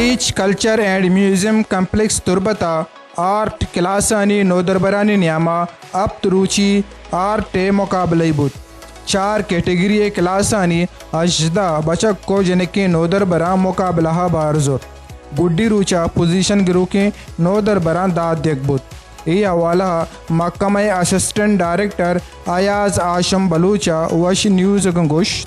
teach culture and museum complex तुर्बता art class आणि नोदरबरानी न्यामा अब तुरुची आर्ट मुकाबले बुत 4 कैटेगरी क्लास आणि अजदा बचक को जनके नोदरबरा मुकाबला बारजोर गुड्डी रूचा पोजीशन गिरू के नोदरबरा दाद देखबुत ये हवाला महकमा असिस्टेंट डायरेक्टर अयाज आशम बलूचा वश न्यूज़ गंगोश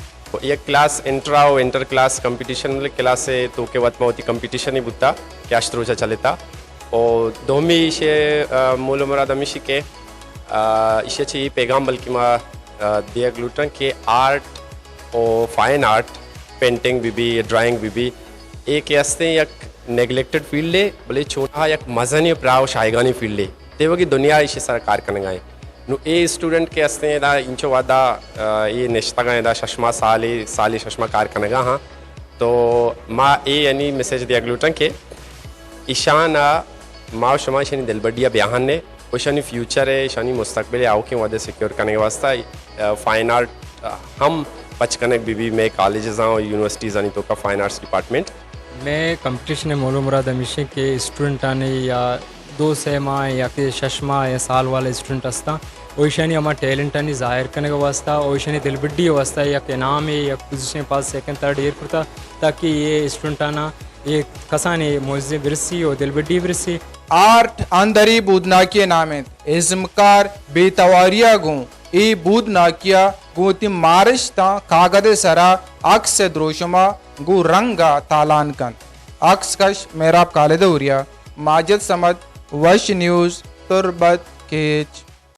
ये क्लास इंट्रा और इंटर क्लास कंपटीशन मतलब क्लास से तो के वत होती कंपटीशन ही बुता क्या स्त्रोचा चलेता और दोमी इसे मूल मुराद अमिशी के इसे चाहिए पैगाम बल्कि मा दिया ग्लूटन के आर्ट और फाइन आर्ट पेंटिंग भी ड्राइंग भी एक ऐसे एक नेग्लेक्टेड फील्ड है बोले छोटा एक मज़नी प्राव शायगानी फील्ड है तेवो की दुनिया इसे सरकार करने गए नु ए स्टूडेंट के हस्ते दा इंचो वादा ये निश्ता गए दा शश्मा साली शश्मा कार करने गा हाँ तो माँ ए यानी मैसेज दिया ग्लूटन के ईशाना माँ शमा शनि दिल बढ़िया बयान ने शनि फ्यूचर है शनि मुस्तकबिल आओ के वादे सिक्योर करने के वास्ता फाइन आर्ट हम बचकन भी मैं कॉलेजेस और यूनिवर्सिटीज़ आनी तो का फाइन आर्ट्स डिपार्टमेंट मैं कंपटीशन में मोलो मुराद हमेशा के स्टूडेंट आने या 2 सेमा या कि शश्मा या साल वाले स्टूडेंट हस्ता ओशानी हमारा टैलेंट आनी जाहिर करने का वास्ता ओशानी दिलबड्डी वास्ता या के नाम है या पोजीशन पास सेकंड थर्ड ईयर करता ताकि ये स्टूडेंट आना ये कसाने मोजे बिरसी और दिलबड्डी बिरसी आर्ट अंदरी बूदनाकिया नामेत इज़मकार बेतवारिया गो ई बूदनाकिया गोति मारिश ता कागदे सरा अक्स द्रोशमा गो रंगा तालान कन अक्स कश मेरा काले दौरिया माजिद समद वश न्यूज़ तुरबत केच